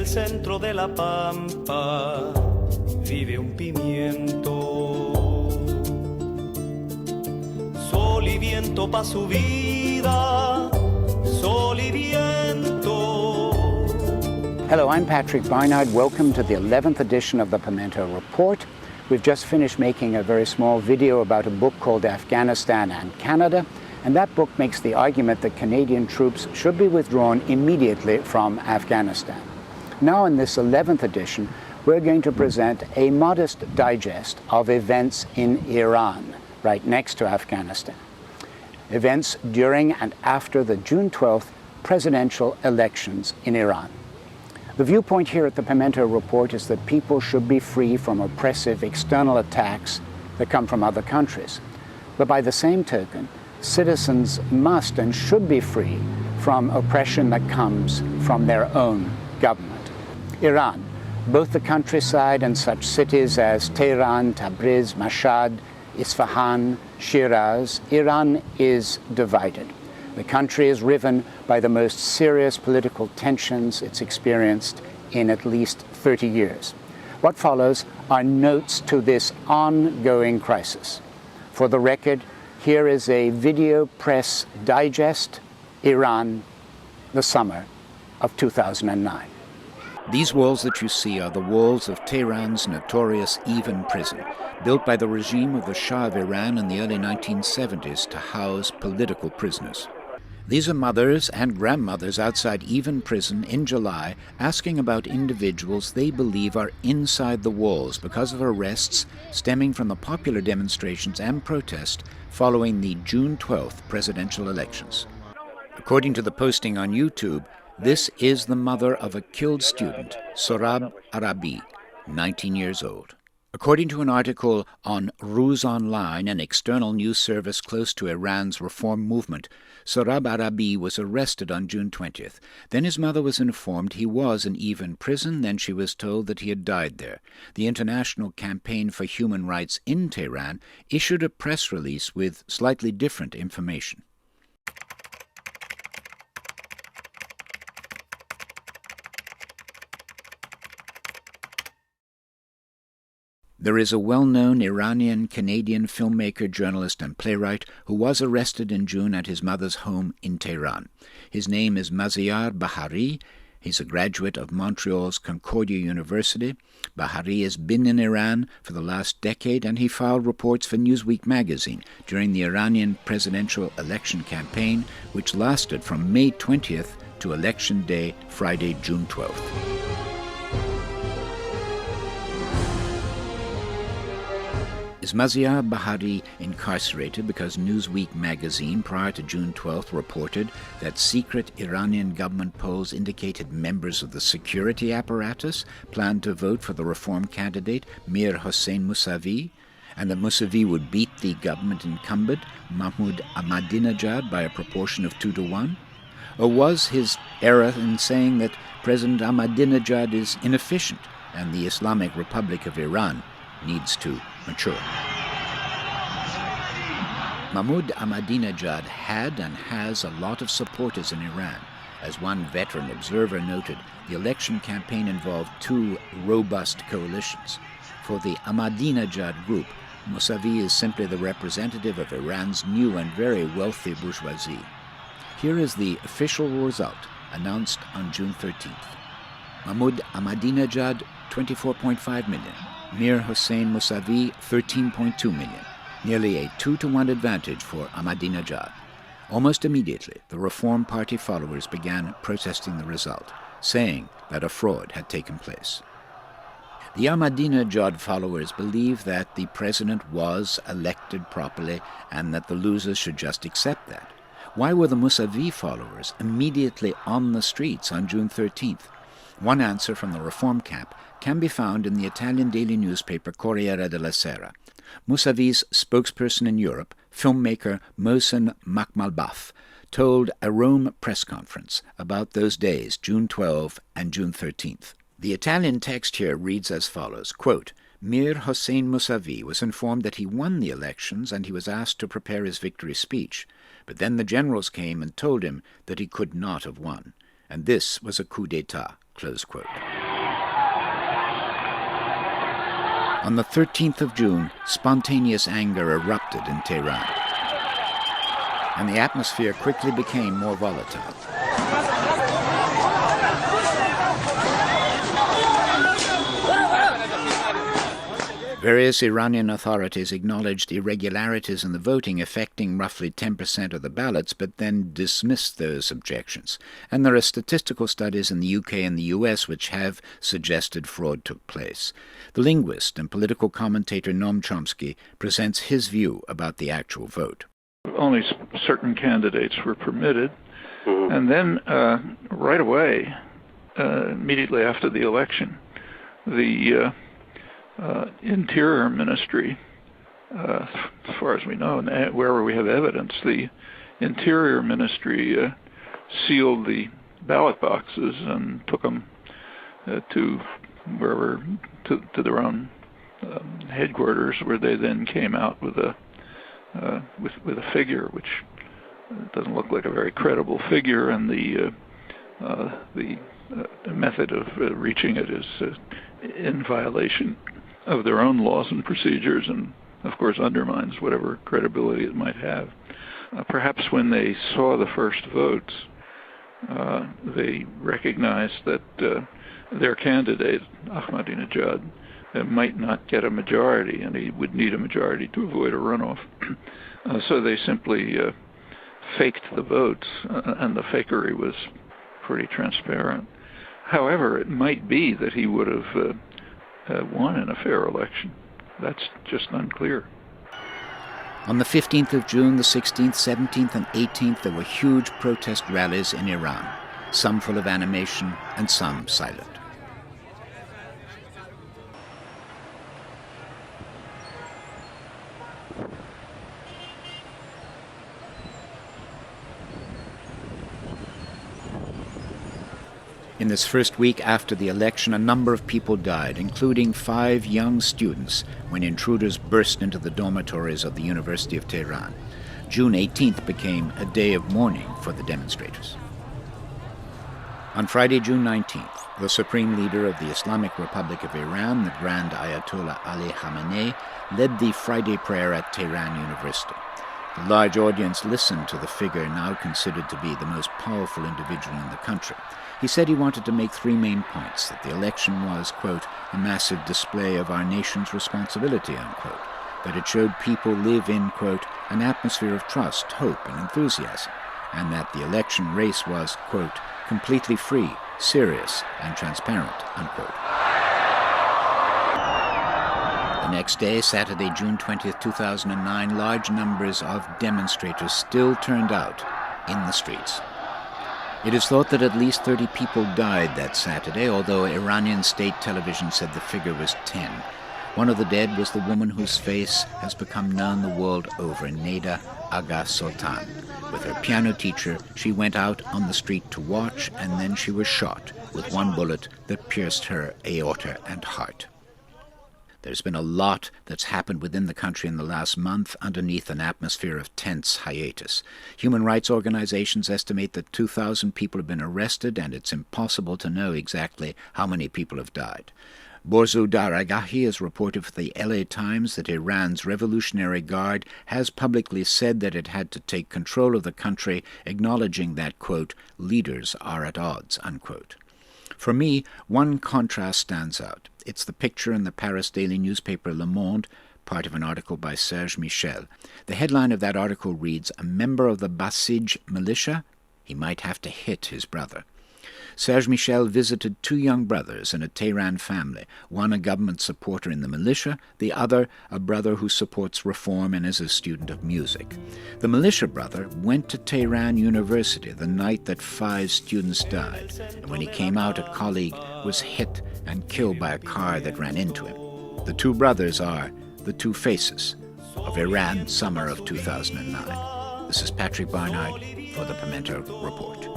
el centro de la pampa vive un pimiento. Sol y viento pa' su vida, sol y viento. Hello, I'm Patrick Barnard. Welcome to the 11th edition of the Pimento Report. We've just finished making a very small video about a book called Afghanistan and Canada, and that book makes the argument that Canadian troops should be withdrawn immediately from Afghanistan. Now in this 11th edition, we're going to present a modest digest of events in Iran, right next to Afghanistan. Events during and after the June 12th presidential elections in Iran. The viewpoint here at the Pimento Report is that people should be free from oppressive external attacks that come from other countries. But by the same token, citizens must and should be free from oppression that comes from their own government. Iran, both the countryside and such cities as Tehran, Tabriz, Mashhad, Isfahan, Shiraz, Iran is divided. The country is riven by the most serious political tensions it's experienced in at least 30 years. What follows are notes to this ongoing crisis. For the record, here is a video press digest, Iran, the summer of 2009. These walls that you see are the walls of Tehran's notorious Evin prison, built by the regime of the Shah of Iran in the early 1970s to house political prisoners. These are mothers and grandmothers outside Evin prison in July asking about individuals they believe are inside the walls because of arrests stemming from the popular demonstrations and protest following the June 12th presidential elections. According to the posting on YouTube, this is the mother of a killed student, Sohrab Arabi, 19 years old. According to an article on Ruz Online, an external news service close to Iran's reform movement, Sohrab Arabi was arrested on June 20th. Then his mother was informed he was in Evin prison, then she was told that he had died there. The International Campaign for Human Rights in Tehran issued a press release with slightly different information. There is a well-known Iranian-Canadian filmmaker, journalist, and playwright who was arrested in June at his mother's home in Tehran. His name is Maziar Bahari. He's a graduate of Montreal's Concordia University. Bahari has been in Iran for the last decade, and he filed reports for Newsweek magazine during the Iranian presidential election campaign, which lasted from May 20th to Election Day, Friday, June 12th. Is Maziar Bahari incarcerated because Newsweek magazine prior to June 12th reported that secret Iranian government polls indicated members of the security apparatus planned to vote for the reform candidate Mir Hossein Mousavi, and that Mousavi would beat the government incumbent Mahmoud Ahmadinejad by a proportion of 2-1? Or was his error in saying that President Ahmadinejad is inefficient and the Islamic Republic of Iran needs to mature? Mahmoud Ahmadinejad had and has a lot of supporters in Iran. As one veteran observer noted, the election campaign involved two robust coalitions. For the Ahmadinejad group, Mousavi is simply the representative of Iran's new and very wealthy bourgeoisie. Here is the official result announced on June 13th. Mahmoud Ahmadinejad, 24.5 million. Mir Hossein Mousavi, 13.2 million, nearly a 2-1 advantage for Ahmadinejad. Almost immediately, the Reform Party followers began protesting the result, saying that a fraud had taken place. The Ahmadinejad followers believe that the president was elected properly and that the losers should just accept that. Why were the Mousavi followers immediately on the streets on June 13th? One answer from the reform camp can be found in the Italian daily newspaper Corriere della Sera. Mousavi's spokesperson in Europe, filmmaker Mohsen Makhmalbaf, told a Rome press conference about those days, June 12 and June 13th. The Italian text here reads as follows, quote, Mir Hossein Mousavi was informed that he won the elections and he was asked to prepare his victory speech. But then the generals came and told him that he could not have won. And this was a coup d'etat, close quote. On the 13th of June, spontaneous anger erupted in Tehran, and the atmosphere quickly became more volatile. Various Iranian authorities acknowledged irregularities in the voting affecting roughly 10% of the ballots, but then dismissed those objections. And there are statistical studies in the UK and the US which have suggested fraud took place. The linguist and political commentator Noam Chomsky presents his view about the actual vote. Only certain candidates were permitted, and then right away, immediately after the election, the Interior Ministry, as far as we know, and wherever we have evidence, the Interior Ministry sealed the ballot boxes and took them to wherever, to their own headquarters, where they then came out with a figure which doesn't look like a very credible figure, and the method of reaching it is in violation of their own laws and procedures, and of course undermines whatever credibility it might have. Perhaps when they saw the first votes, they recognized that their candidate, Ahmadinejad, might not get a majority, and he would need a majority to avoid a runoff. So they simply faked the votes, and the fakery was pretty transparent. However, it might be that he would have won in a fair election. That's just unclear. On the 15th of June, the 16th, 17th, and 18th, there were huge protest rallies in Iran, some full of animation and some silent. In this first week after the election, a number of people died, including 5 young students, when intruders burst into the dormitories of the University of Tehran. June 18th became a day of mourning for the demonstrators. On Friday, June 19th, the supreme leader of the Islamic Republic of Iran, the Grand Ayatollah Ali Khamenei, led the Friday prayer at Tehran University. The large audience listened to the figure now considered to be the most powerful individual in the country. He said he wanted to make 3 main points: that the election was, quote, a massive display of our nation's responsibility, unquote, that it showed people live in, quote, an atmosphere of trust, hope, and enthusiasm, and that the election race was, quote, completely free, serious, and transparent, unquote. The next day, Saturday, June 20th, 2009, large numbers of demonstrators still turned out in the streets. It is thought that at least 30 people died that Saturday, although Iranian state television said the figure was 10. One of the dead was the woman whose face has become known the world over, Neda Aga Sultan. With her piano teacher, she went out on the street to watch, and then she was shot with one bullet that pierced her aorta and heart. There's been a lot that's happened within the country in the last month underneath an atmosphere of tense hiatus. Human rights organizations estimate that 2,000 people have been arrested, and it's impossible to know exactly how many people have died. Borzu Daragahi has reported for the LA Times that Iran's Revolutionary Guard has publicly said that it had to take control of the country, acknowledging that, quote, leaders are at odds, unquote. For me, one contrast stands out. It's the picture in the Paris daily newspaper Le Monde, part of an article by Serge Michel. The headline of that article reads, "A member of the Basij militia? He might have to hit his brother." Serge Michel visited 2 young brothers in a Tehran family, one a government supporter in the militia, the other a brother who supports reform and is a student of music. The militia brother went to Tehran University the night that 5 students died, and when he came out, a colleague was hit and killed by a car that ran into him. The 2 brothers are the 2 faces of Iran summer of 2009. This is Patrick Barnard for the Pimento Report.